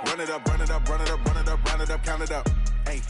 Run it up, run it up, run it up, run it up, run it up, count it up. Hey,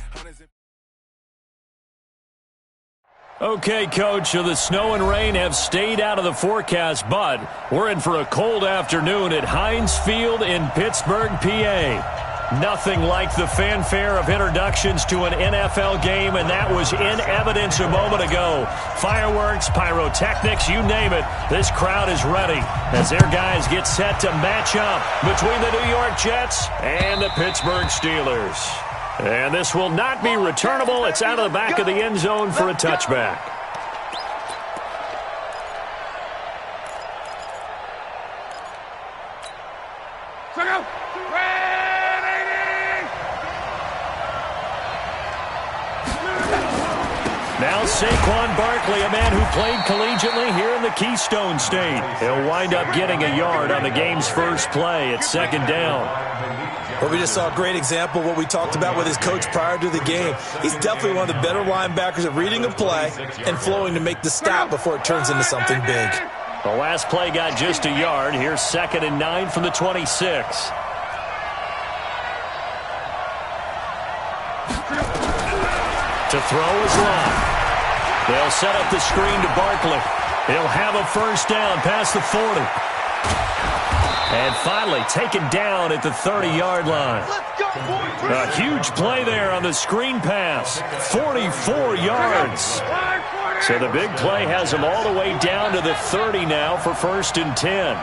Okay, Coach, so the snow and rain have stayed out of the forecast, but we're in for a cold afternoon at Heinz Field in Pittsburgh, PA. Nothing like the fanfare of introductions to an NFL game, and that was in evidence a moment ago. Fireworks, pyrotechnics, you name it. This crowd is ready as their guys get set to match up between the New York Jets and the Pittsburgh Steelers. And this will not be returnable. It's out of the back of the end zone for a touchback. Now Saquon Barkley, a man who played collegiately here in the Keystone State. He'll wind up getting a yard on the game's first play at second down. Well, we just saw a great example of what we talked about with his coach prior to the game. He's definitely one of the better linebackers at reading a play and flowing to make the stop before it turns into something big. The last play got just a yard. Here's 2nd and 9 from the 26. To throw is long. They'll set up the screen to Barkley. He'll have a first down past the 40. And finally taken down at the 30-yard line. A huge play there on the screen pass. 44 yards. So the big play has them all the way down to the 30 now for 1st and 10.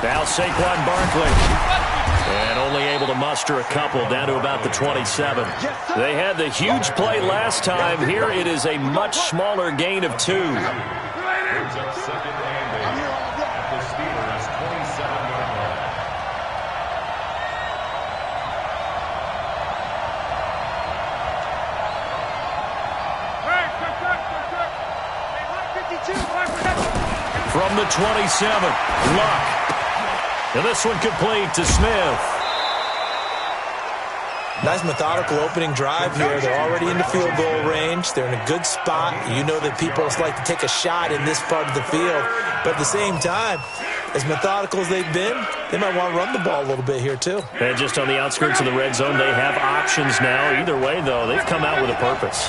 Now Saquon Barkley. And only able to muster a couple down to about the 27. They had the huge play last time. Here it is a much smaller gain of 2. From the 27, Luck. And this one complete to Smith. Nice methodical opening drive here. They're already in the field goal range. They're in a good spot. You know that people like to take a shot in this part of the field. But at the same time, as methodical as they've been, they might want to run the ball a little bit here too. And just on the outskirts of the red zone, they have options now. Either way, though, they've come out with a purpose.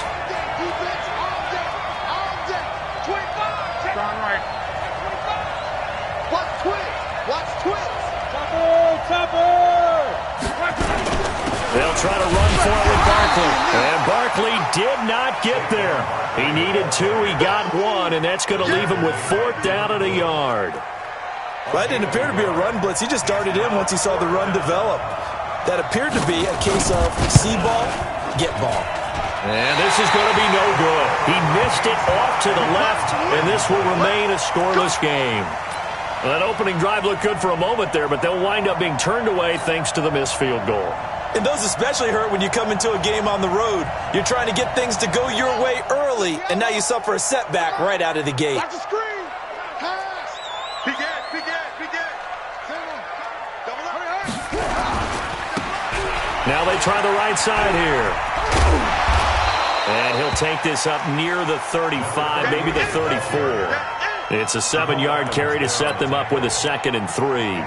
They'll try to run for it with Barkley. And Barkley did not get there. He needed 2. He got 1, and that's going to leave him with 4th down and a yard. Well, that didn't appear to be a run blitz. He just darted in once he saw the run develop. That appeared to be a case of see ball, get ball. And this is going to be no good. He missed it off to the left, and this will remain a scoreless game. Well, that opening drive looked good for a moment there, but they'll wind up being turned away thanks to the missed field goal. And those especially hurt when you come into a game on the road. You're trying to get things to go your way early, and now you suffer a setback right out of the gate. Watch the screen. Pass. Big Ed. Now they try the right side here. And he'll take this up near the 35, maybe the 34. It's a 7-yard carry to set them up with a 2nd and 3.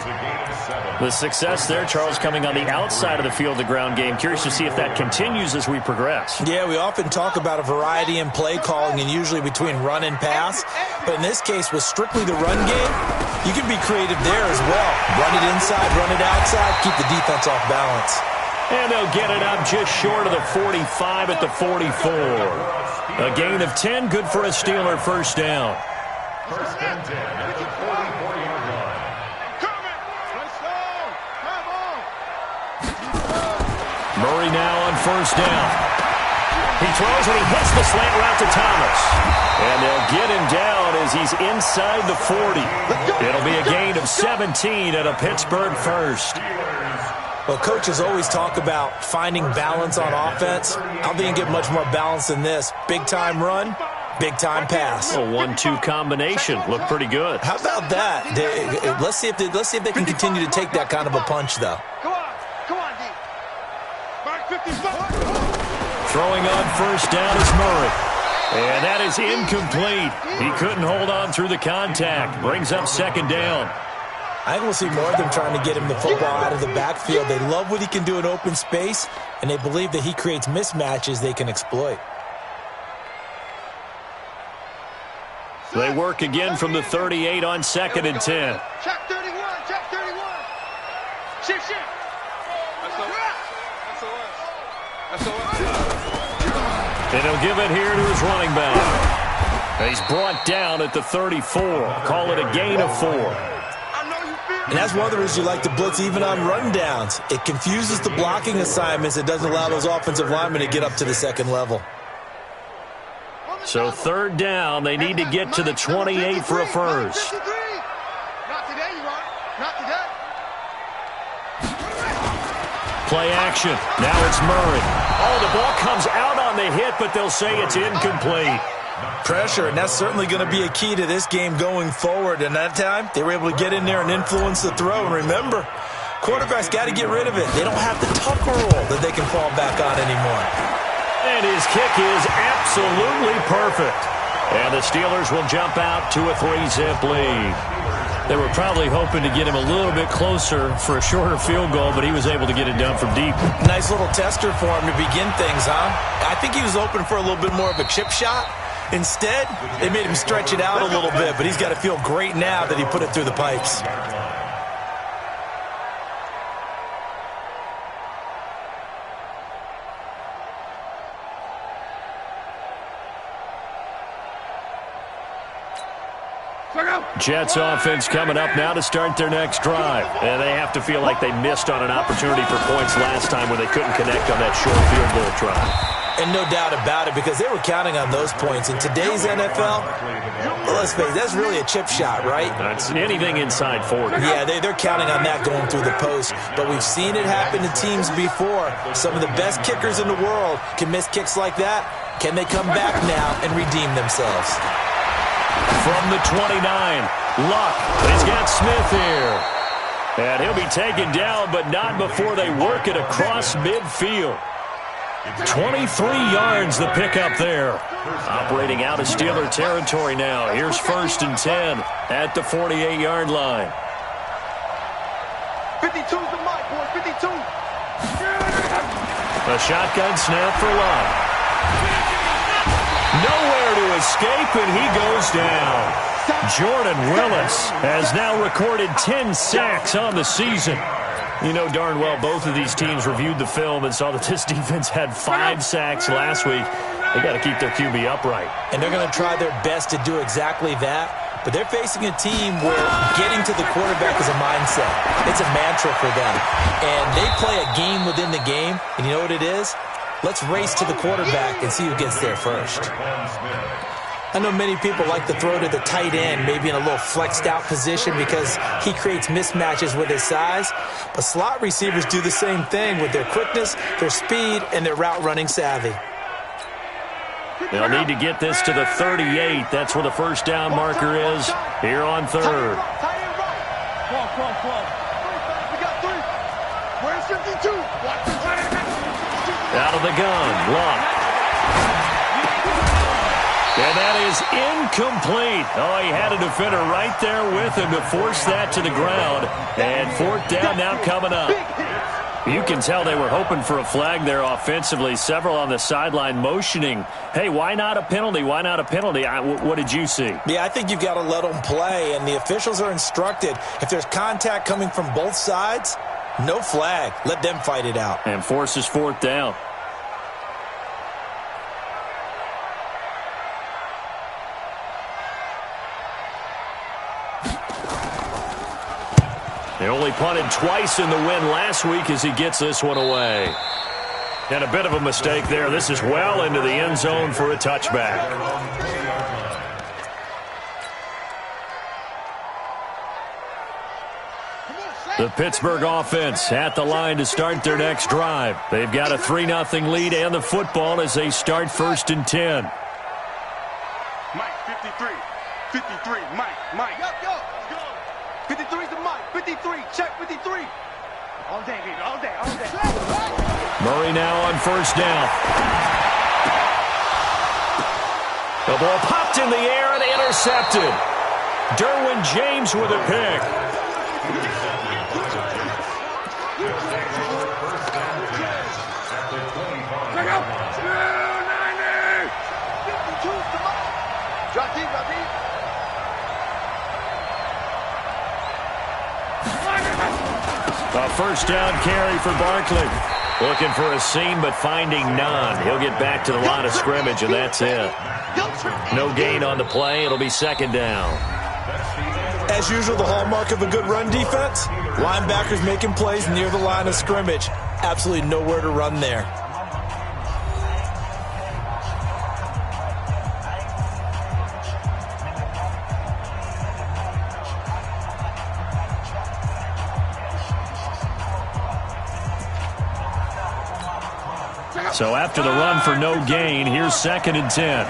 The success there, Charles, coming on the outside of the field, the ground game. Curious to see if that continues as we progress. Yeah, we often talk about a variety in play calling and usually between run and pass. But in this case, with strictly the run game, you can be creative there as well. Run it inside, run it outside, keep the defense off balance. And they'll get it up just short of the 45 at the 44. A gain of 10, good for a Steeler first down. First and 10 at the 44-yard line. Murray now on first down. He throws and he hits the slant route to Thomas. And they'll get him down as he's inside the 40. It'll be a gain of 17 at a Pittsburgh first. Well, coaches always talk about finding balance on offense. I don't think you get much more balance than this. Big-time run, big-time pass. A 1-2 combination. Looked pretty good. How about that? Let's see if they can continue to take that kind of a punch, though. Come on, D. Mark 55. Throwing on first down is Murray. And that is incomplete. He couldn't hold on through the contact. Brings up second down. I think we'll see more of them trying to get him the football out of the backfield. They love what he can do in open space, and they believe that he creates mismatches they can exploit. They work again from the 38 on 2nd and 10. Check 31, check 31. Shift. And he'll give it here to his running back. He's brought down at the 34. Call it a gain of 4. And that's one of the reasons you like to blitz even on rundowns. It confuses the blocking assignments. It doesn't allow those offensive linemen to get up to the second level. So 3rd down, they need to get to the 28 for a first. Not today, you are. Not today. Play action. Now it's Murray. Oh, the ball comes out on the hit, but they'll say it's incomplete. Pressure, and that's certainly going to be a key to this game going forward. And that time, they were able to get in there and influence the throw. And remember, quarterbacks got to get rid of it. They don't have the Tucker rule that they can fall back on anymore. And his kick is absolutely perfect. And the Steelers will jump out to a 3-zip lead. They were probably hoping to get him a little bit closer for a shorter field goal, but he was able to get it done from deep. Nice little tester for him to begin things, huh? I think he was open for a little bit more of a chip shot. Instead, they made him stretch it out a little bit, but he's got to feel great now that he put it through the pipes. Jets offense coming up now to start their next drive. And they have to feel like they missed on an opportunity for points last time when they couldn't connect on that short field goal try. And no doubt about it, because they were counting on those points. In today's NFL, let's face it, that's really a chip shot, right? That's anything inside 40. Yeah, they're counting on that going through the post. But we've seen it happen to teams before. Some of the best kickers in the world can miss kicks like that. Can they come back now and redeem themselves? From the 29, Luck. He's got Smith here. And he'll be taken down, but not before they work it across midfield. 23 yards the pickup there. Operating out of Steeler territory now. Here's 1st and 10 at the 48-yard line. 52's the mic, boy. 52. A shotgun snap for Luck. Nowhere to escape, and he goes down. Jordan Willis has now recorded 10 sacks on the season. You know darn well both of these teams reviewed the film and saw that this defense had 5 sacks last week. They got to keep their QB upright. And they're going to try their best to do exactly that. But they're facing a team where getting to the quarterback is a mindset. It's a mantra for them. And they play a game within the game. And you know what it is? Let's race to the quarterback and see who gets there first. I know many people like to throw to the tight end, maybe in a little flexed out position because he creates mismatches with his size. But slot receivers do the same thing with their quickness, their speed, and their route running savvy. They'll need to get this to the 38. That's where the first down marker is here on 3rd. We got 3. Where's 52? Out of the gun, Luck. And that is incomplete. Oh, he had a defender right there with him to force that to the ground. And 4th down now coming up. You can tell they were hoping for a flag there offensively. Several on the sideline motioning. Hey, why not a penalty? Why not a penalty? What did you see? Yeah, I think you've got to let them play. And the officials are instructed, if there's contact coming from both sides, no flag. Let them fight it out. And forces 4th down. They only punted twice in the win last week as he gets this one away. And a bit of a mistake there. This is well into the end zone for a touchback. The Pittsburgh offense at the line to start their next drive. They've got a 3-0 lead and the football as they start 1st and 10. Mike, 53. 53. Mike. Let's go. 53's the mic. 53. Check 53. All day, baby. All day. Murray now on 1st down. The ball popped in the air and intercepted. Derwin James with a pick. A first down carry for Barkley. Looking for a seam, but finding none. He'll get back to the line of scrimmage, and that's it. No gain on the play. It'll be second down. As usual, the hallmark of a good run defense, linebackers making plays near the line of scrimmage. Absolutely nowhere to run there. So after the run for no gain, here's 2nd and 10.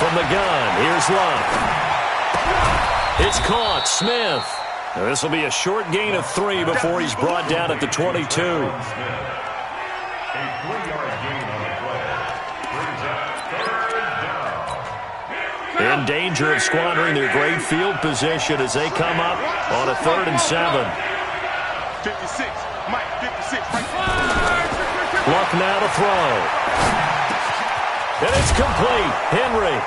From the gun, here's Luck. It's caught, Smith. Now, this will be a short gain of 3 before he's brought down at the 22. A 3-yard gain on the play. Brings up 3rd down. In danger of squandering their great field position as they come up on a 3rd and 7. 56, Mike, 56, right. Luck now to throw. And it's complete. Henry.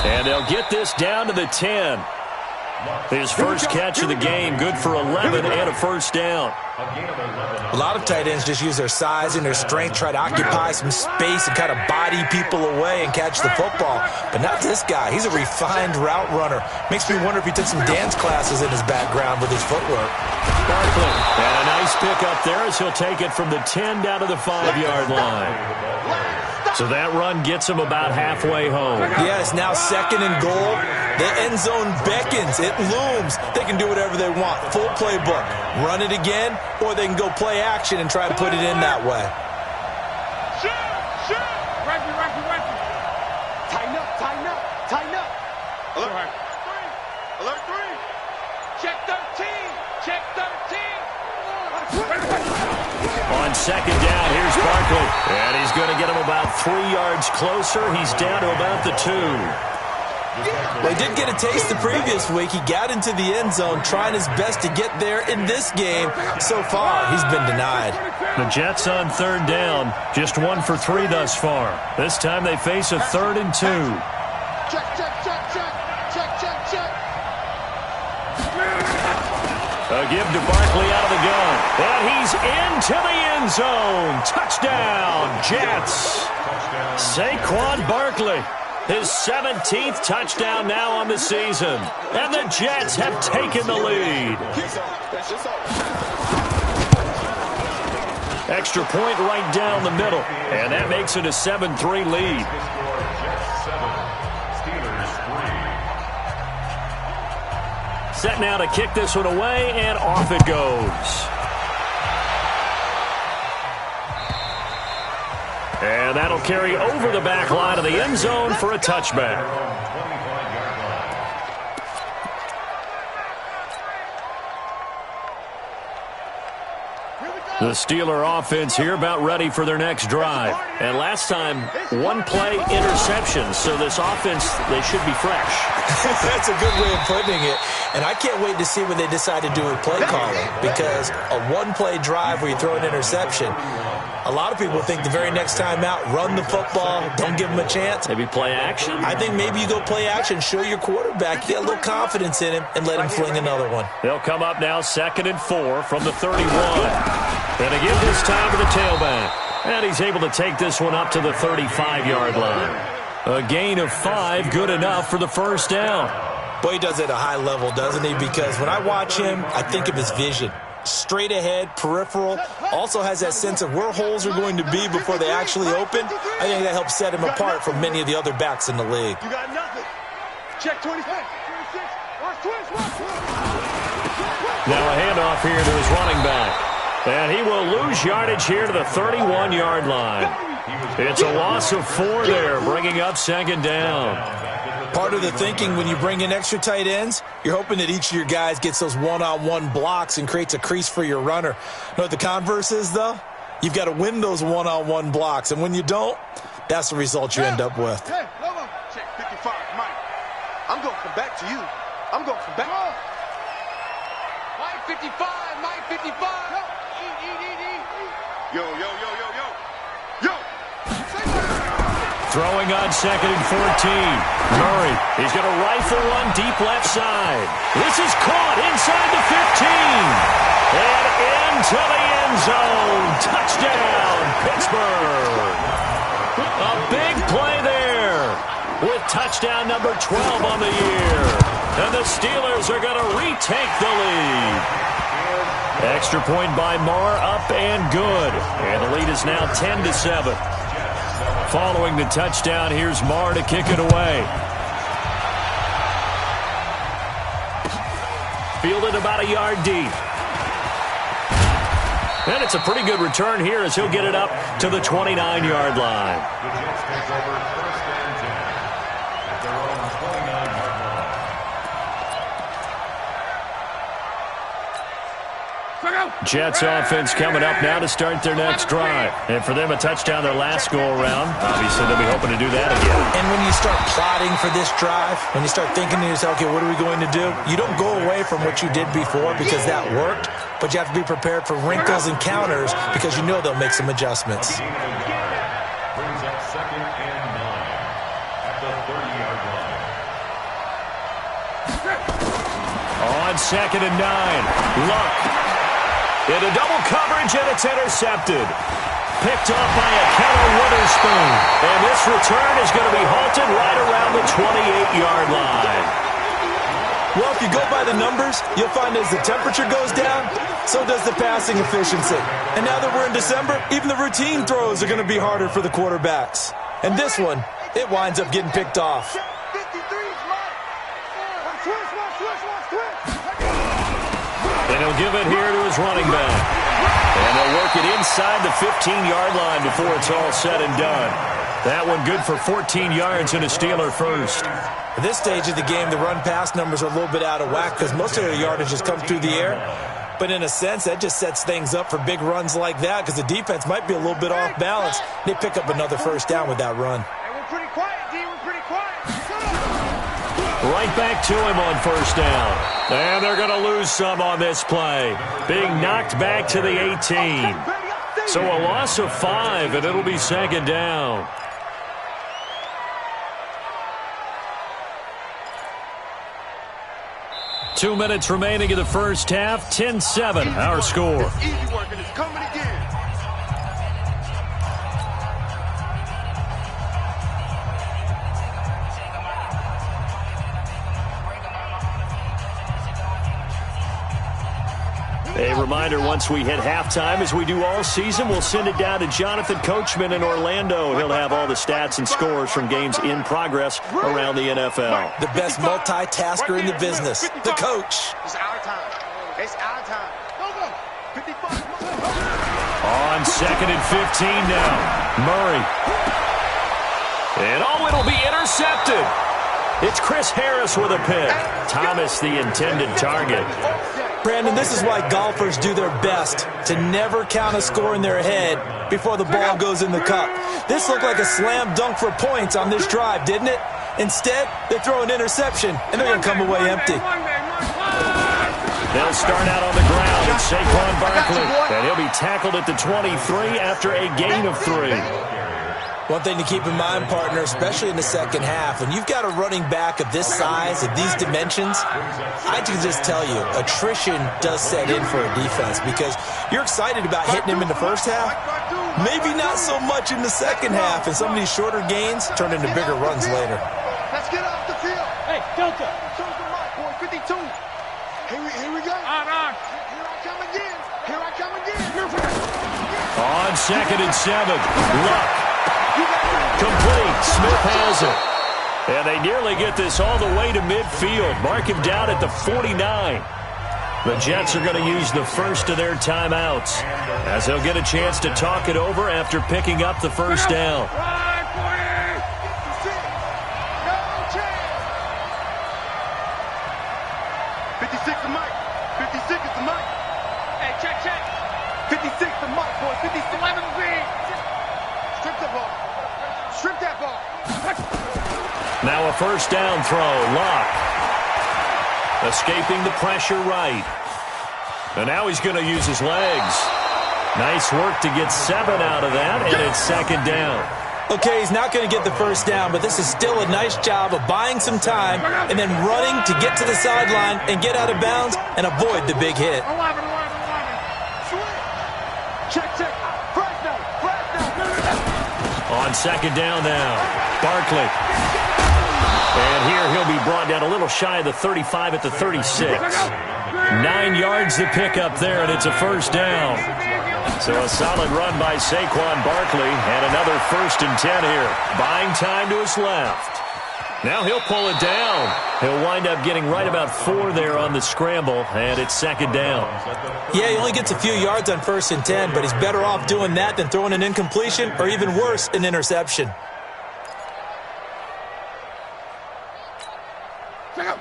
And they'll get this down to the 10. His first catch of the game, good for 11 and a first down. A lot of tight ends just use their size and their strength, try to occupy some space and kind of body people away and catch the football. But not this guy. He's a refined route runner. Makes me wonder if he took some dance classes in his background with his footwork. Barkley. And a nice pick up there as he'll take it from the 10 down to the 5-yard line. So that run gets him about halfway home. Yeah, it's now 2nd and goal. The end zone beckons. It looms. They can do whatever they want. Full playbook. Run it again, or they can go play action and try to put it in that way. Tighten up, tighten up, tighten up. Alert 3, alert 3. Check 13, check 13. On 2nd down, here's Barkley. And he's going to get him about 3 yards closer. He's down to about the 2. Well, he did get a taste the previous week. He got into the end zone trying his best to get there in this game. So far, he's been denied. The Jets on 3rd down, just 1 for 3 thus far. This time they face a 3rd and 2. Check, check, check, check, check, check, check. A give to Barkley out of the gun. And he's into the end zone. Touchdown, Jets. Saquon Barkley. His 17th touchdown now on the season. And the Jets have taken the lead. Extra point right down the middle. And that makes it a 7-3 lead. Set now to kick this one away, and off it goes. And that'll carry over the back line of the end zone for a touchback. The Steeler offense here about ready for their next drive. And last time, 1-play interception. So this offense, they should be fresh. That's a good way of putting it. And I can't wait to see what they decide to do with play calling. Because a 1-play drive where you throw an interception, a lot of people think the very next time out, run the football, don't give them a chance. Maybe play action? I think maybe you go play action, show your quarterback, get a little confidence in him, and let him fling another one. They'll come up now 2nd and 4 from the 31. And again this time to the tailback. And he's able to take this one up to the 35-yard line. A gain of 5, good enough for the first down. Boy, he does it at a high level, doesn't he? Because when I watch him, I think of his vision. Straight ahead, peripheral, also has that sense of where holes are going to be before they actually open. I think that helps set him apart from many of the other backs in the league. You got nothing. Check 25, 26, watch 26. Now a handoff here to his running back. And he will lose yardage here to the 31-yard line. It's a loss of 4 there, bringing up 2nd down. Part of the thinking when you bring in extra tight ends, you're hoping that each of your guys gets those one-on-one blocks and creates a crease for your runner. You know what the converse is, though? You've got to win those one-on-one blocks, and when you don't, that's the result you end up with. Hey, check 55, Mike. I'm going to come back to you. I'm going to come back. Mike 55, Mike 55. Yo. Throwing on 2nd and 14. Murray, he's going to rifle one deep left side. This is caught inside the 15. And into the end zone. Touchdown, Pittsburgh. A big play there with touchdown number 12 on the year. And the Steelers are going to retake the lead. Extra point by Marr, up and good. And the lead is now 10-7. Following the touchdown, here's Marr to kick it away. Fielded about a yard deep. And it's a pretty good return here as he'll get it up to the 29-yard line. The Jets take over 1st and 10 at their own 29-yard line. Jets offense coming up now to start their next drive. And for them, a touchdown their last go-around. Obviously, they'll be hoping to do that again. And when you start plotting for this drive, when you start thinking to yourself, okay, what are we going to do? You don't go away from what you did before because that worked, but you have to be prepared for wrinkles and counters because you know they'll make some adjustments. Brings up 2nd and 9 at the 30-yard line. On 2nd and 9, Luck. Into double coverage, and it's intercepted. Picked off by Ahkello Witherspoon. And this return is going to be halted right around the 28-yard line. Well, if you go by the numbers, you'll find as the temperature goes down, so does the passing efficiency. And now that we're in December, even the routine throws are going to be harder for the quarterbacks. And this one, it winds up getting picked off. 53's Mike. Switch. And he'll give it here to his running back. And they'll work it inside the 15-yard line before it's all said and done. That one good for 14 yards and a Steeler first. At this stage of the game, the run-pass numbers are a little bit out of whack because most of their yardage has come through the air. But in a sense, that just sets things up for big runs like that because the defense might be a little bit off balance. They pick up another first down with that run. Hey, we're pretty quiet, D. We're pretty quiet. Right back to him on first down. And they're going to lose some on this play. Being knocked back to the 18. So a loss of 5, and it'll be 2nd down. Two minutes remaining in the first half. 10-7, our score. It's easy work, and it's coming again. A reminder, once we hit halftime, as we do all season, we'll send it down to Jonathan Coachman in Orlando. He'll have all the stats and scores from games in progress around the NFL. The best multitasker in the business, the coach. It's our time. It's our time. Go. 55. On 2nd and 15 now, Murray. And it'll be intercepted. It's Chris Harris with a pick. Thomas, the intended target. Brandon, this is why golfers do their best to never count a score in their head before the ball goes in the cup. This looked like a slam dunk for points on this drive, didn't it? Instead, they throw an interception, and they're going to come away empty. They'll start out on the ground, and Saquon Barkley, and he'll be tackled at the 23 after a gain of 3. One thing to keep in mind, partner, especially in the second half, when you've got a running back of this size, of these dimensions, I can just tell you, attrition does set in for a defense because you're excited about hitting him in the first half, maybe not so much in the second half, and some of these shorter gains turn into bigger runs later. Let's get off the field. Hey, Delta. Delta Mike, boy, 52. Here we go. On. Here I come again. On 2nd and 7, Luck. Complete. Smith has it. And they nearly get this all the way to midfield. Mark him down at the 49. The Jets are going to use the first of their timeouts as they'll get a chance to talk it over after picking up the first down. Mike. Hey, check. 56 to Mike, boy. 56. 11 B. Strip the ball. Strip that ball. Now a first down throw. Luck. Escaping the pressure right. And now he's going to use his legs. Nice work to get 7 out of that, and it's second down. Okay, he's not going to get the first down, but this is still a nice job of buying some time and then running to get to the sideline and get out of bounds and avoid the big hit. 11. Check. Fresh down. On second down now, Barkley. And here he'll be brought down a little shy of the 35 at the 36. 9 yards to pick up there, and it's a first down. So a solid run by Saquon Barkley, and another 1st and 10 here. Buying time to his left. Now he'll pull it down. He'll wind up getting right about 4 there on the scramble, and it's second down. Yeah, he only gets a few yards on 1st and 10, but he's better off doing that than throwing an incompletion or even worse, an interception. Check out.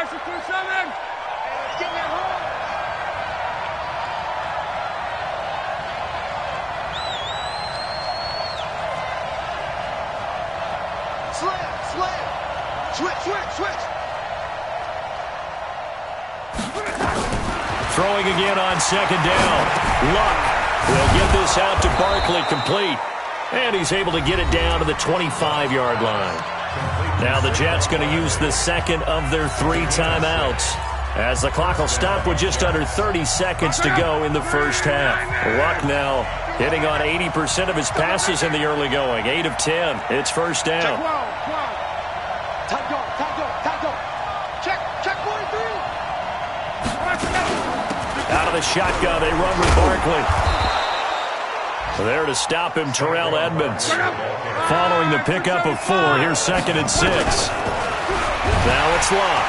627. Let's get that home. Slam. Switch. Throwing again on second down. Luck will get this out to Barkley, complete. And he's able to get it down to the 25-yard line. Now the Jets going to use the second of their 3 timeouts, as the clock will stop with just under 30 seconds to go in the first half. Luck now hitting on 80% of his passes in the early going. 8 of 10. It's first down. Tight go. Check 43. Out of the shotgun, they run with Barkley. There to stop him, Terrell Edmunds. Following the pickup of 4, here's 2nd and 6. Now it's Luck.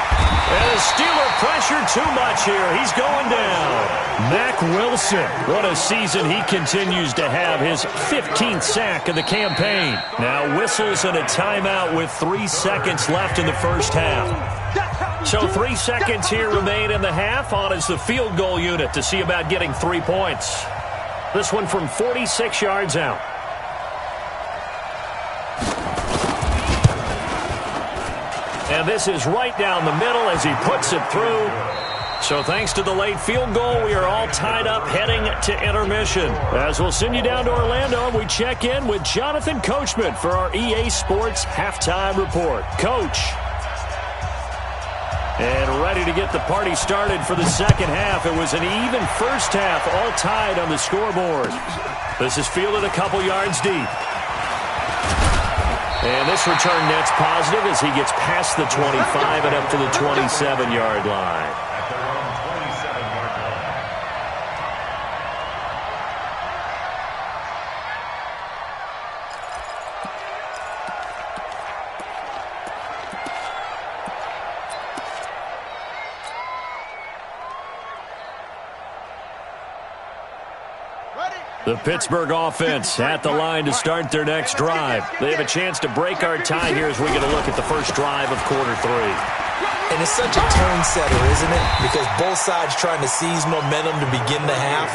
And the Steeler pressure too much here. He's going down. Mack Wilson. What a season he continues to have. His 15th sack of the campaign. Now whistles and a timeout with 3 seconds left in the first half. So 3 seconds here remain in the half. On is the field goal unit to see about getting 3 points. This one from 46 yards out. And this is right down the middle as he puts it through. So thanks to the late field goal, we are all tied up heading to intermission. As we'll send you down to Orlando, we check in with Jonathan Coachman for our EA Sports Halftime Report. Coach. And ready to get the party started for the second half. It was an even first half, all tied on the scoreboard. This is fielded a couple yards deep. And this return net's positive as he gets past the 25 and up to the 27-yard line. The Pittsburgh offense at the line to start their next drive. They have a chance to break our tie here as we get a look at the first drive of quarter 3. And it's such a tone setter, isn't it? Because both sides trying to seize momentum to begin the half.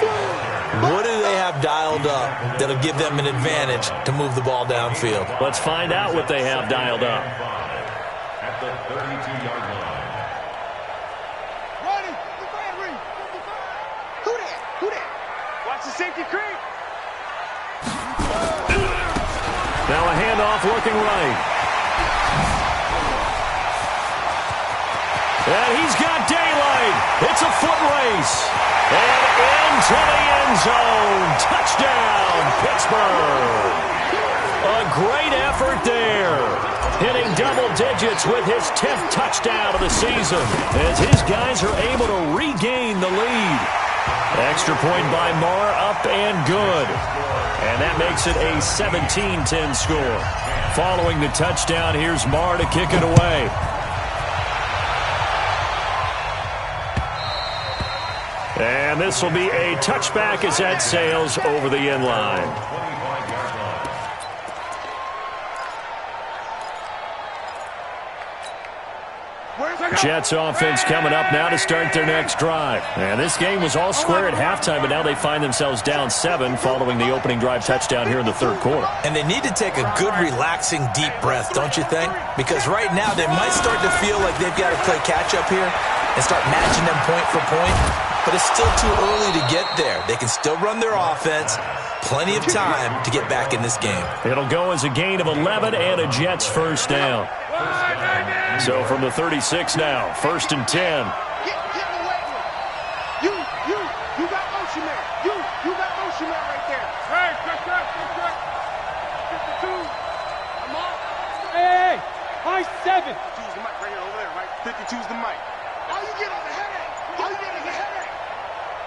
What do they have dialed up that'll give them an advantage to move the ball downfield? Let's find out what they have dialed up. At the 32-yard line. Ready. Who that? Watch the safety creep. Now a handoff looking right. And he's got daylight. It's a foot race. And into the end zone. Touchdown, Pittsburgh. A great effort there. Hitting double digits with his 10th touchdown of the season as his guys are able to regain the lead. Extra point by Marr, up and good. And that makes it a 17-10 score. Following the touchdown, here's Marr to kick it away. And this will be a touchback as that sails over the end line. Jets offense coming up now to start their next drive. And this game was all square at halftime, but now they find themselves down 7 following the opening drive touchdown here in the third quarter. And they need to take a good, relaxing, deep breath, don't you think? Because right now they might start to feel like they've got to play catch-up here and start matching them point for point. But it's still too early to get there. They can still run their offense. Plenty of time to get back in this game. It'll go as a gain of 11 and a Jets first down. So from the 36 now, 1st and 10. Get away with it. You got motion man. You got motion man right there. Hey, check. 52. I'm off. Hey, high 7. 52's the mic right here, over there, right? 52's the mic. All you get is a headache.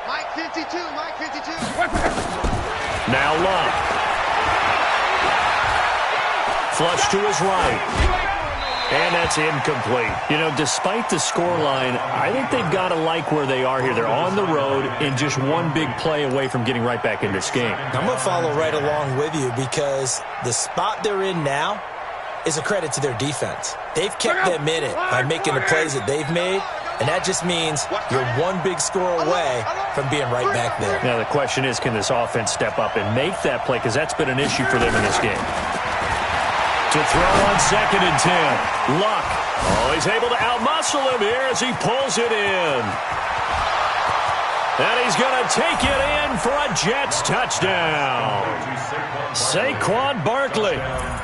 Mike 52, Mike 52. Now Love. Flush to his right. And that's incomplete. You know, despite the scoreline, I think they've got to like where they are here. They're on the road and just one big play away from getting right back in this game. I'm going to follow right along with you because the spot they're in now is a credit to their defense. They've kept them in it by making the plays that they've made, and that just means you're one big score away from being right back there. Now, the question is, can this offense step up and make that play? Because that's been an issue for them in this game. To throw on 2nd and 10. Luck. Oh, he's able to outmuscle him here as he pulls it in. And he's going to take it in for a Jets touchdown. Saquon Barkley.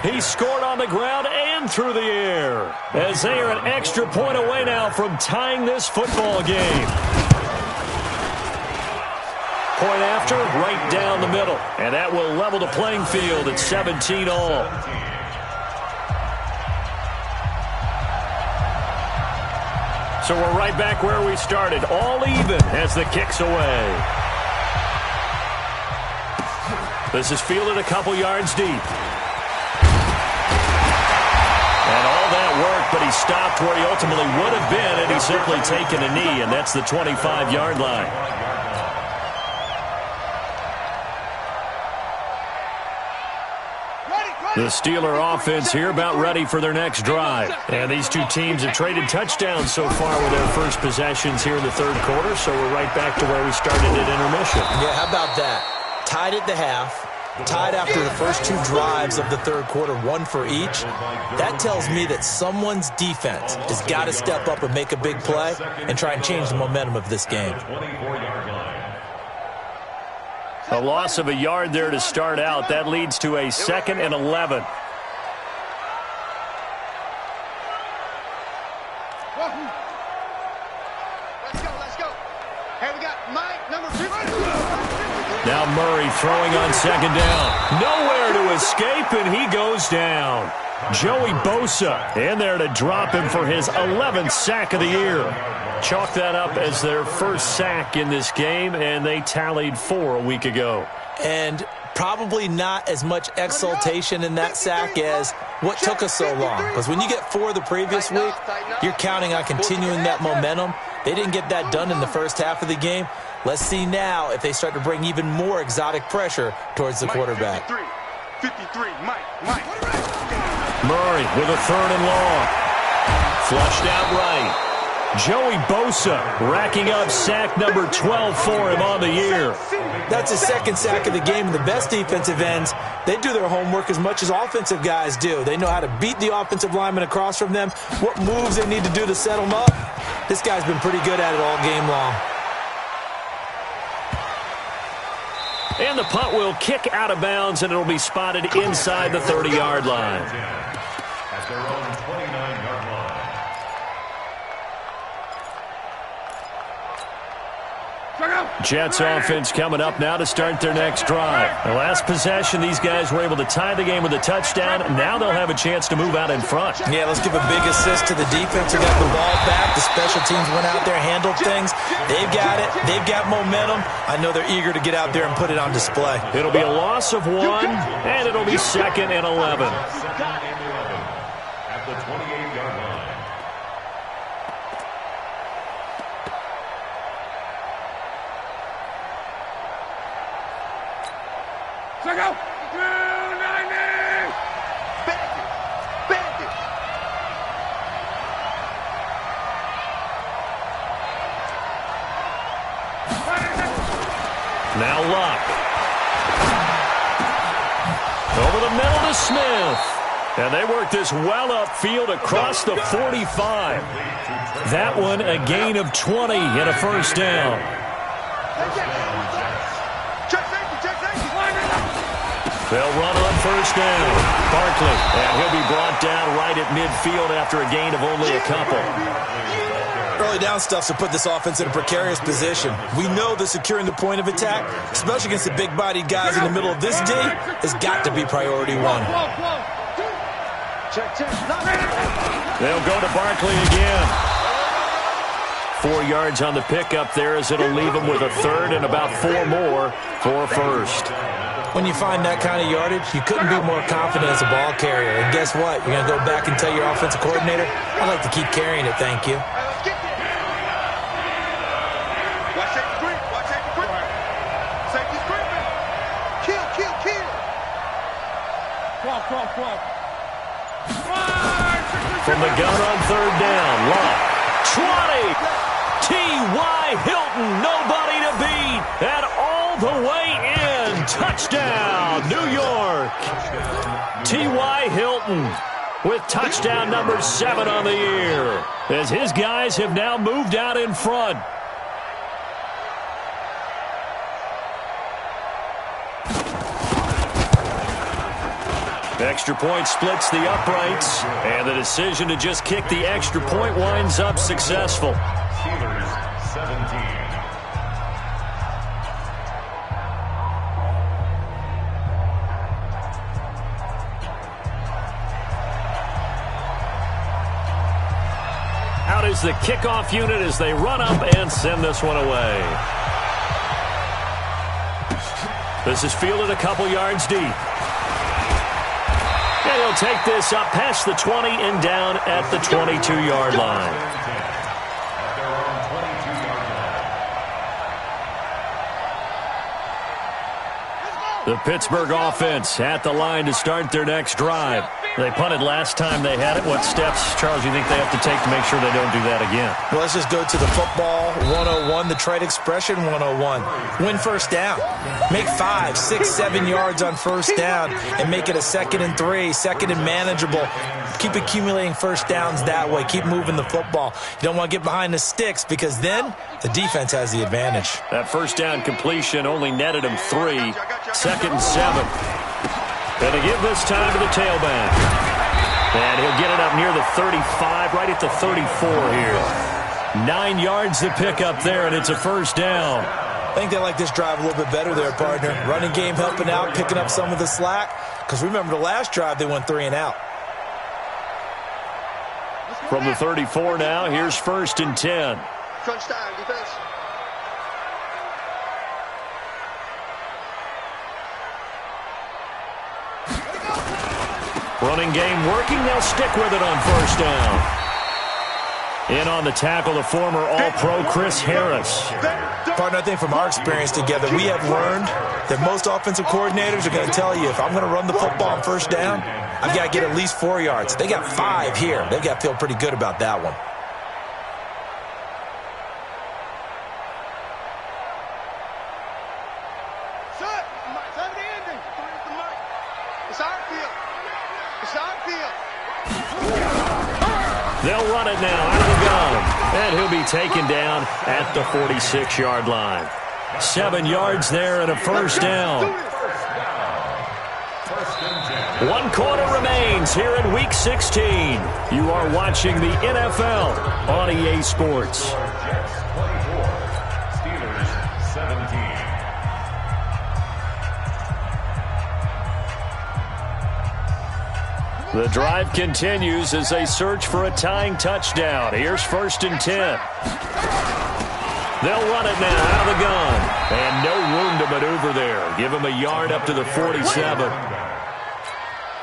He scored on the ground and through the air. As they are an extra point away now from tying this football game. Point after, right down the middle. And that will level the playing field at 17 all. So we're right back where we started, all even as the kick's away. This is fielded a couple yards deep. And all that work, but he stopped where he ultimately would have been had he simply taken a knee, and that's the 25-yard line. The Steeler offense here about ready for their next drive. And these two teams have traded touchdowns so far with their first possessions here in the third quarter, so we're right back to where we started at intermission. Yeah, how about that? Tied at the half, tied after the first 2 drives of the third quarter, 1 for each. That tells me that someone's defense has got to step up and make a big play and try and change the momentum of this game. A loss of a yard there to start out. That leads to a 2nd and 11. Let's go. Hey, we got Mike, number 50. Now Murray throwing on 2nd down. Nowhere to escape, and he goes down. Joey Bosa in there to drop him for his 11th sack of the year. Chalk that up as their first sack in this game, and they tallied 4 a week ago. And probably not as much exultation in that sack as what took us so long. Because when you get 4 the previous week, you're counting on continuing that momentum. They didn't get that done in the first half of the game. Let's see now if they start to bring even more exotic pressure towards the quarterback. 53, Mike. Murray with a 3rd and long. Flushed out right. Joey Bosa racking up sack number 12 for him on the year. That's his 2nd sack of the game. And the best defensive ends, they do their homework as much as offensive guys do. They know how to beat the offensive lineman across from them, what moves they need to do to set them up. This guy's been pretty good at it all game long. And the punt will kick out of bounds, and it'll be spotted inside the 30-yard line. At their own 29-yard line. Jets offense coming up now to start their next drive. The last possession, these guys were able to tie the game with a touchdown. Now they'll have a chance to move out in front. Yeah, let's give a big assist to the defense who got the ball back. The special teams went out there, handled things. They've got it. They've got momentum. I know they're eager to get out there and put it on display. It'll be a loss of 1, and it'll be 2nd and 11. At the 28-yard line. Check out. 290. Bandit. Now Luck. Over the middle to Smith. And they work this well upfield across the 45. That one a gain of 20 and a first down. They'll run on first down. Barkley, and he'll be brought down right at midfield after a gain of only a couple. Early down stuff's to put this offense in a precarious position. We know that securing the point of attack, especially against the big-bodied guys in the middle of this D, has got to be priority one. They'll go to Barkley again. 4 yards on the pickup there as it'll leave them with a third and about 4 more for a first. When you find that kind of yardage, you couldn't be more confident as a ball carrier. And guess what? You're going to go back and tell your offensive coordinator, I'd like to keep carrying it, thank you. From the gun on third down, Luck. 20! T.Y. Hilton, nobody to beat, and all the way in. Touchdown, New York. T.Y. Hilton with touchdown number 7 on the year, as his guys have now moved out in front. Extra point splits the uprights, and the decision to just kick the extra point winds up successful. Steelers 17. Out is the kickoff unit as they run up and send this one away. This is fielded a couple yards deep. And he'll take this up past the 20 and down at the 22-yard line. The Pittsburgh offense at the line to start their next drive. They punted last time they had it. What steps, Charles, do you think they have to take to make sure they don't do that again? Well, let's just go to the football 101, the trade expression 101. Win first down. Make 5, 6, 7 yards on first down and make it a 2nd and 3, 2nd and manageable. Keep accumulating first downs that way. Keep moving the football. You don't want to get behind the sticks because then the defense has the advantage. That first down completion only netted him 3. 2nd and 7. And they give this time to the tailback. And he'll get it up near the 35, right at the 34 here. 9 yards to pick up there, and it's a first down. I think they like this drive a little bit better there, partner. Running game helping out, picking up some of the slack. Because remember the last drive, they went 3 and out. From the 34 now, here's 1st and 10. Crunch time, defense. Running game working. They'll stick with it on first down. In on the tackle, the former All-Pro Chris Harris. Partner, I think from our experience together, we have learned that most offensive coordinators are going to tell you, if I'm going to run the football on first down, I've got to get at least 4 yards. They got 5 here. They've got to feel pretty good about that one. They'll run it now out of the gun. And he'll be taken down at the 46-yard line. 7 yards there and a first down. 1 quarter remains here in Week 16. You are watching the NFL on EA Sports. Steelers 17. The drive continues as they search for a tying touchdown. Here's 1st and 10. They'll run it now out of the gun. And no room to maneuver there. Give him a yard up to the 47.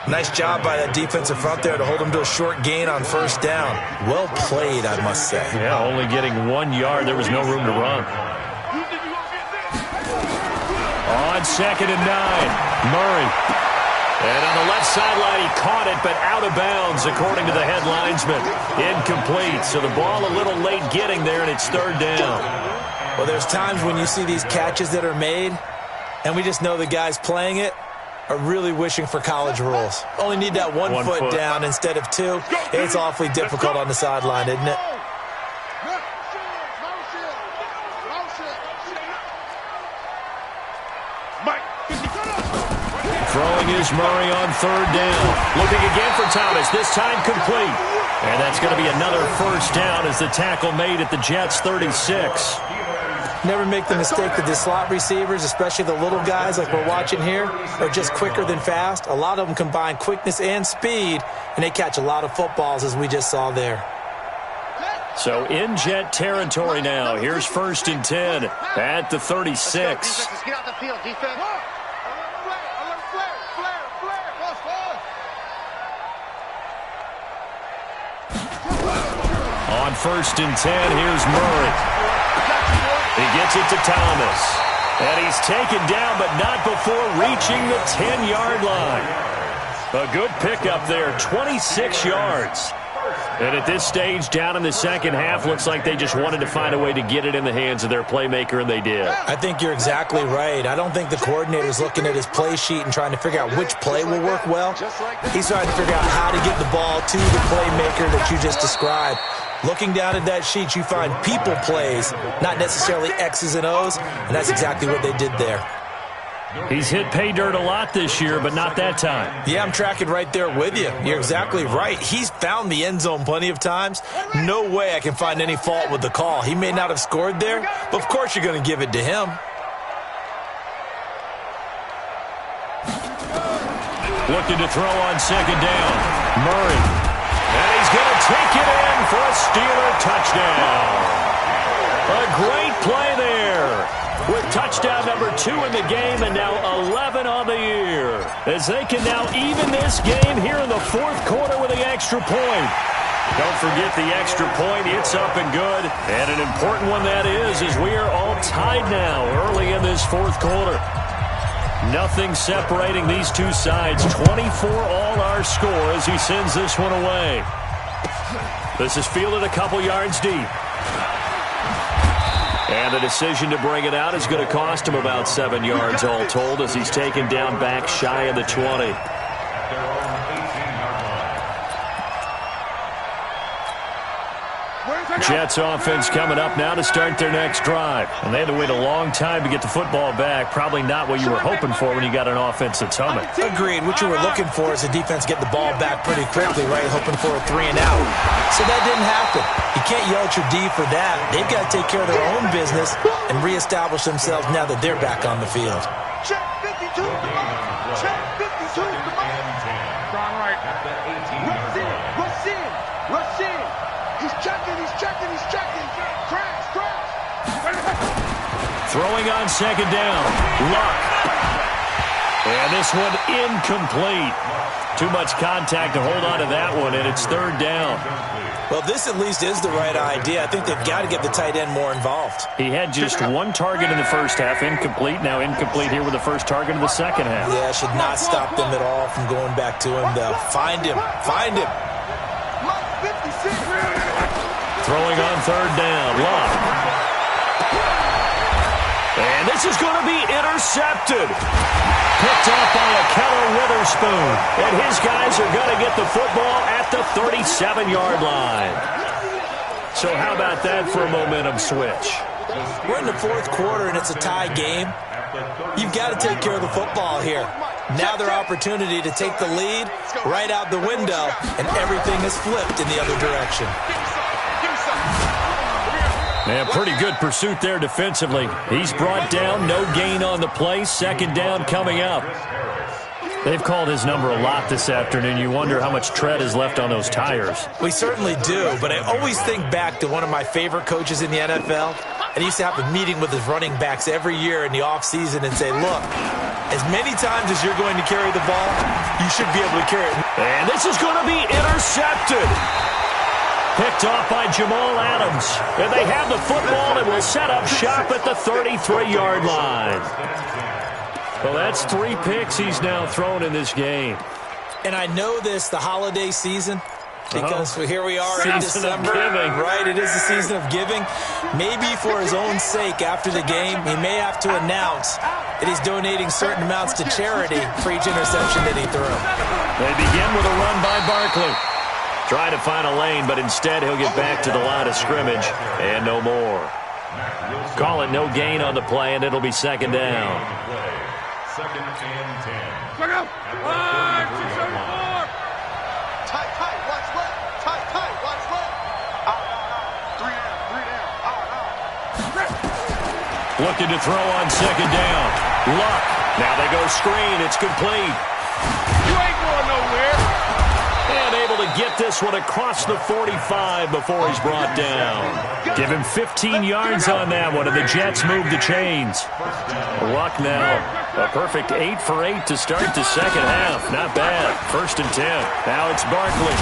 Nice job by that defensive front there to hold them to a short gain on first down. Well played, I must say. Yeah, only getting 1 yard. There was no room to run. On 2nd and 9, Murray. And on the left sideline, he caught it, but out of bounds, according to the head linesman. Incomplete, so the ball a little late getting there, and it's 3rd down. Well, there's times when you see these catches that are made, and we just know the guys playing it are really wishing for college rules. Only need that one foot down instead of two. It's awfully difficult on the sideline, isn't it? Throwing is Murray on third down. Looking again for Thomas, this time complete. And that's going to be another first down as the tackle made at the Jets' 36. Never make the mistake that the slot receivers, especially the little guys like we're watching here, are just quicker than fast. A lot of them combine quickness and speed, and they catch a lot of footballs, as we just saw there. So in Jet territory now. Here's 1st and 10 at the 36. Let's get out the field, defense. On 1st and 10, here's Murray. He gets it to Thomas. And he's taken down, but not before reaching the 10-yard line. A good pickup there, 26 yards. And at this stage, down in the second half, looks like they just wanted to find a way to get it in the hands of their playmaker, and they did. I think you're exactly right. I don't think the coordinator's looking at his play sheet and trying to figure out which play will work well. He's trying to figure out how to get the ball to the playmaker that you just described. Looking down at that sheet, you find people plays, not necessarily X's and O's, and that's exactly what they did there. He's hit pay dirt a lot this year, but not that time. Yeah, I'm tracking right there with you. You're exactly right. He's found the end zone plenty of times. No way I can find any fault with the call. He may not have scored there, but of course you're going to give it to him. Looking to throw on 2nd down. Murray. And he's going to take it in for a Steeler touchdown. A great play there. With touchdown number 2 in the game and now 11 on the year. As they can now even this game here in the 4th quarter with the extra point. Don't forget the extra point. It's up and good. And an important one that is, as we are all tied now early in this 4th quarter. Nothing separating these two sides. 24 all our score as he sends this one away. This is fielded a couple yards deep. And the decision to bring it out is going to cost him about 7 yards all told as he's taken down back shy of the 20. Jets offense coming up now to start their next drive. And they had to wait a long time to get the football back. Probably not what you were hoping for when you got an offense that's humming. Agreed. What you were looking for is the defense get the ball back pretty quickly, right? Hoping for a 3 and out. So that didn't happen. You can't yell at your D for that. They've got to take care of their own business and reestablish themselves now that they're back on the field. Check 52, come on. Check 52, come on. Strong right. Rush in, rush in, rush in. He's checking, he's checking, he's checking. Crash, crash. Throwing on 2nd down. Luck. And this one incomplete. Too much contact to hold on to that one, and it's 3rd down. Well, this at least is the right idea. I think they've got to get the tight end more involved. He had just 1 target in the first half, incomplete. Now incomplete here with the first target of the second half. Yeah, should not stop them at all from going back to him, though. Find him. Find him. Throwing on 3rd down. Luck. And this is going to be intercepted. Picked off by a Keller Witherspoon. And his guys are going to get the football at the 37-yard line. So how about that for a momentum switch? We're in the 4th quarter, and it's a tie game. You've got to take care of the football here. Now their opportunity to take the lead right out the window, and everything is flipped in the other direction. Man, pretty good pursuit there defensively. He's brought down, no gain on the play. 2nd down coming up. They've called his number a lot this afternoon. You wonder how much tread is left on those tires. We certainly do, but I always think back to one of my favorite coaches in the NFL. And he used to have a meeting with his running backs every year in the offseason and say, look, as many times as you're going to carry the ball, you should be able to carry it. And this is going to be intercepted. Picked off by Jamal Adams. And they have the football and will set up shop at the 33-yard line. Well, that's 3 picks he's now thrown in this game. And I know this, the holiday season, Because here we are in December, right? It is the season of giving. Maybe for his own sake after the game, he may have to announce that he's donating certain amounts to charity for each interception that he threw. They begin with a run by Barkley. Trying to find a lane, but instead he'll get back to the line of scrimmage and no more. Call it no gain on the play, and it'll be second down. Second and 10. Look out! 5, 6, 7, 4. Tight, watch left. Tight, watch left. Out. 3 down. Out. Looking to throw on second down. Luck. Now they go screen. It's complete. You ain't going nowhere. And able to get this one across the 45 before he's brought down. Give him 15 yards on that one, and the Jets move the chains. Luck now. A perfect 8 for 8 to start the second half. Not bad. First and 10. Now it's Barkley.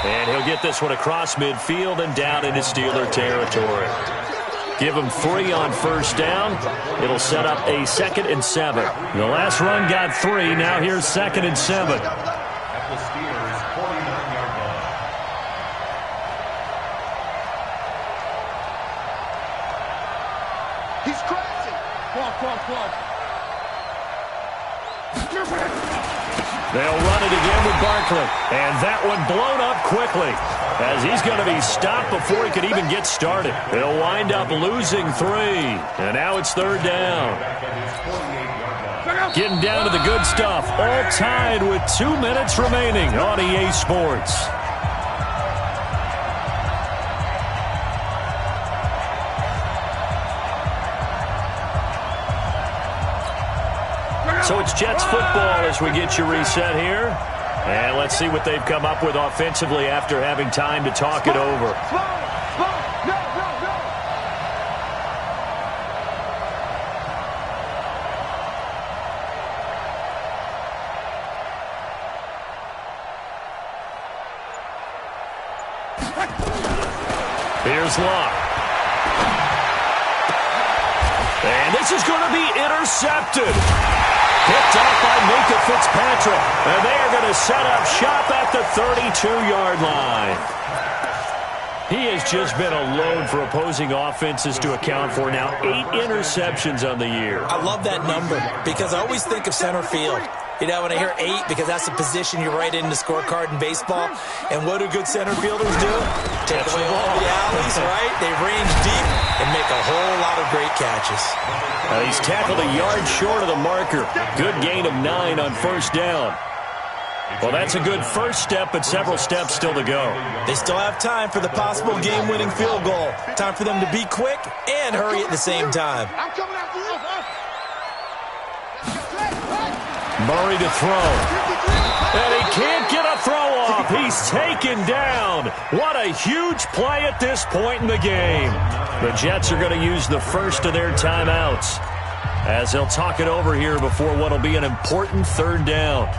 And he'll get this one across midfield and down into Steeler territory. Give him 3 on first down. It'll set up a 2nd and 7. The last run got 3. Now here's 2nd and 7. At the Steelers' 49-yard line. He's crashing. Cross. They'll run it again with Barkley. And that one blown up quickly, as he's going to be stopped before he could even get started. They'll wind up losing 3. And now it's 3rd down. Getting down to the good stuff. All tied with 2 minutes remaining on EA Sports. So it's Jets football as we get you reset here. And let's see what they've come up with offensively after having time to talk it over. Here's Luck. And this is going to be intercepted. Picked off by Minkah Fitzpatrick. And they are going to set up shop at the 32-yard line. He has just been a load for opposing offenses to account for. Now 8 interceptions on the year. I love that number because I always think of center field. You know, when I hear 8, because that's the position you write in the scorecard in baseball. And what do good center fielders do? Take away all the alleys, right? They range deep and make a whole lot of great catches. He's tackled a yard short of the marker. Good gain of 9 on first down. Well, that's a good first step, but several steps still to go. They still have time for the possible game-winning field goal. Time for them to be quick and hurry at the same time. I'm coming after you. Murray to throw. And he can't get a throw off. He's taken down. What a huge play at this point in the game. The Jets are going to use the first of their timeouts as they'll talk it over here before what will be an important 3rd down.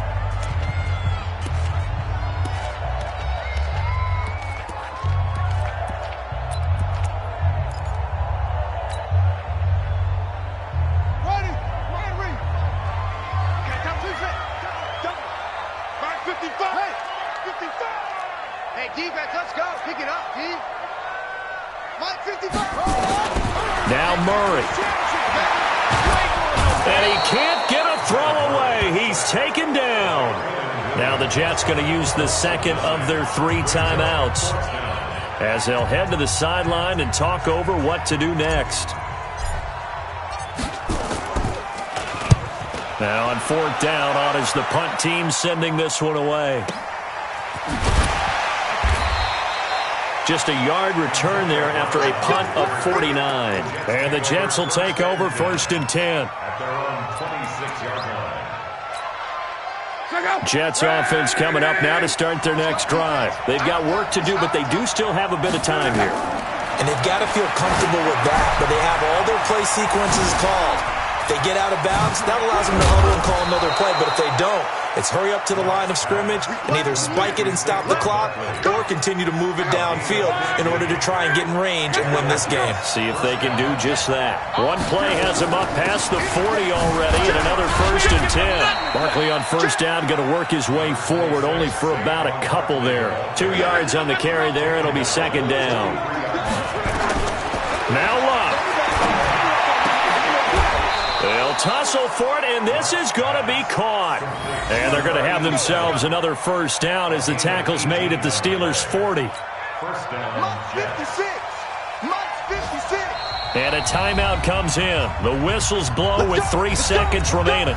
Now Murray. And he can't get a throw away. He's taken down. Now the Jets going to use the 2nd of their 3 timeouts as they'll head to the sideline and talk over what to do next. Now on 4th down, on is the punt team sending this one away. Just a yard return there after a punt of 49. And the Jets will take over 1st and 10. At their own 26-yard line. Jets offense coming up now to start their next drive. They've got work to do, but they do still have a bit of time here. And they've got to feel comfortable with that, but they have all their play sequences called. they get out of bounds, that allows them to huddle and call another play. But if they don't, it's hurry up to the line of scrimmage and either spike it and stop the clock or continue to move it downfield in order to try and get in range and win this game. See if they can do just that. One play has him up past the 40 already, and another 1st and 10. Barkley on first down, going to work his way forward only for about a couple there. 2 yards on the carry there. It'll be 2nd down. Now Love. They'll tussle for it, and this is going to be caught. And they're going to have themselves another 1st down as the tackle's made at the Steelers' 40. First down. Mike 56. Mike 56. And a timeout comes in. The whistles blow with 3 seconds remaining.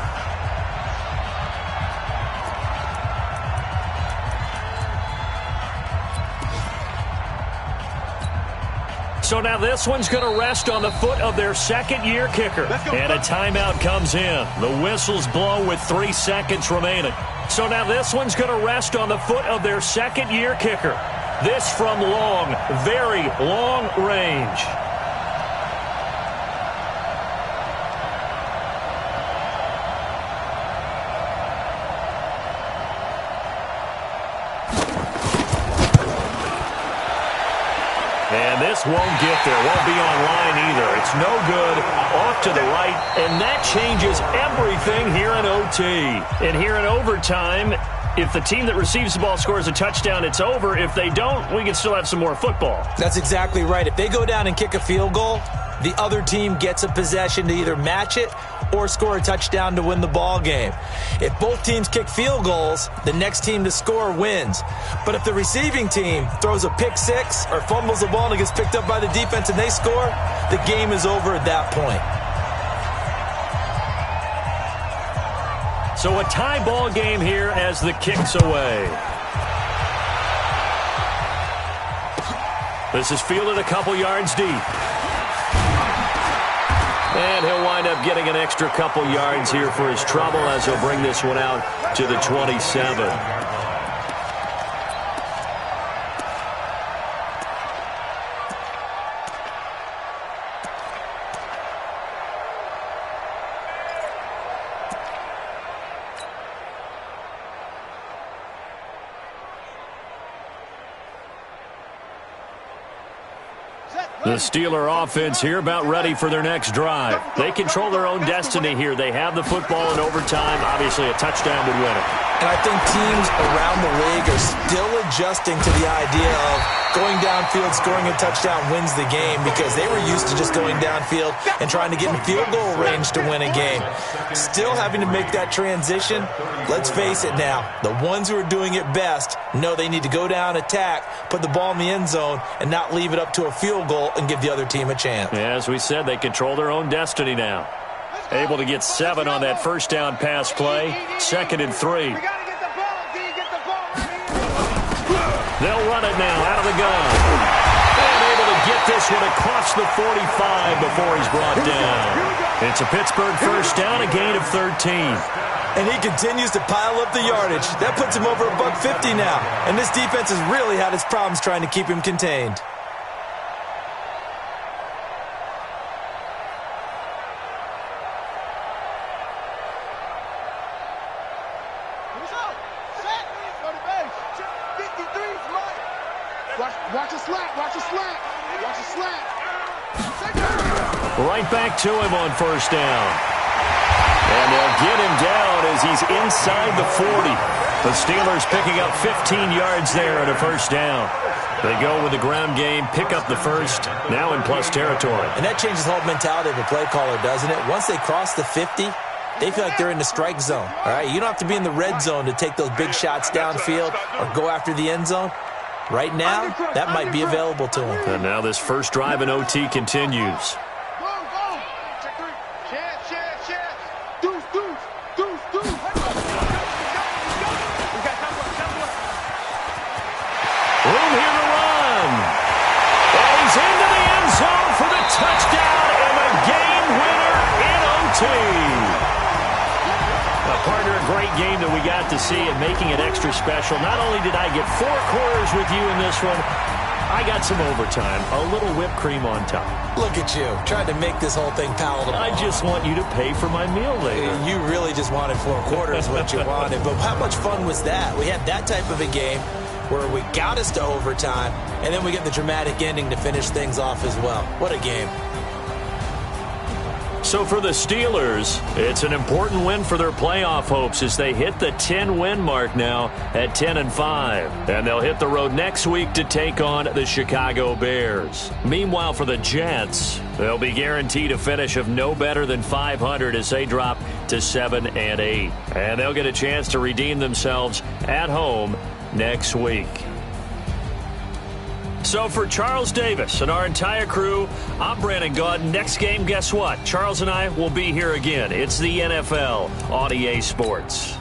So now this one's going to rest on the foot of their 2nd-year kicker. And a timeout comes in. The whistles blow with 3 seconds remaining. So now this one's going to rest on the foot of their 2nd-year kicker. This from long, very long range. And this won't get there. Won't be on line either. It's no good. Off to the right. And that changes everything here in OT. And here in overtime, if the team that receives the ball scores a touchdown, it's over. If they don't, we can still have some more football. That's exactly right. If they go down and kick a field goal, the other team gets a possession to either match it or score a touchdown to win the ball game. If both teams kick field goals, the next team to score wins. But if the receiving team throws a pick six or fumbles the ball and it gets picked up by the defense and they score, the game is over at that point. So a tie ball game here as the kick's away. This is fielded a couple yards deep. And he'll wind up getting an extra couple yards here for his trouble as he'll bring this one out to the 27. The Steeler offense here about ready for their next drive. They control their own destiny here. They have the football in overtime. Obviously, a touchdown would win it. And I think teams around the league are still adjusting to the idea of going downfield, scoring a touchdown wins the game because they were used to just going downfield and trying to get in field goal range to win a game. Still having to make that transition. Let's face it now, the ones who are doing it best know they need to go down, attack, put the ball in the end zone, and not leave it up to a field goal and give the other team a chance. Yeah, as we said, they control their own destiny now. Able to get 7 on that first down pass play. 2nd and 3. They'll run it now out of the gun. And able to get this one across the 45 before he's brought down. It's a Pittsburgh first down, a gain of 13. And he continues to pile up the yardage. That puts him over $150 now. And this defense has really had its problems trying to keep him contained. Watch a slant, watch a slant, watch a slant. Right back to him on first down. And they'll get him down as he's inside the 40. The Steelers picking up 15 yards there at a first down. They go with the ground game, pick up the first, now in plus territory. And that changes the whole mentality of a play caller, doesn't it? Once they cross the 50, they feel like they're in the strike zone. All right, you don't have to be in the red zone to take those big shots downfield or go after the end zone. Right now, that might be available to him. And now this first drive in OT continues. Room here to run. And he's into the end zone for the touchdown and the game winner in OT. Partner, a great game that we got to see and making it extra special. Not only did I get 4 quarters with you in this one, I got some overtime, a little whipped cream on top. Look at you, trying to make this whole thing palatable. I just want you to pay for my meal later. You really just wanted 4 quarters what you wanted. But how much fun was that? We had that type of a game where we got us to overtime, and then we get the dramatic ending to finish things off as well. What a game. So for the Steelers, it's an important win for their playoff hopes as they hit the 10-win mark now at 10-5. And they'll hit the road next week to take on the Chicago Bears. Meanwhile, for the Jets, they'll be guaranteed a finish of no better than 500 as they drop to 7-8. And they'll get a chance to redeem themselves at home next week. So for Charles Davis and our entire crew, I'm Brandon Gaudin. Next game, guess what? Charles and I will be here again. It's the NFL on EA Sports.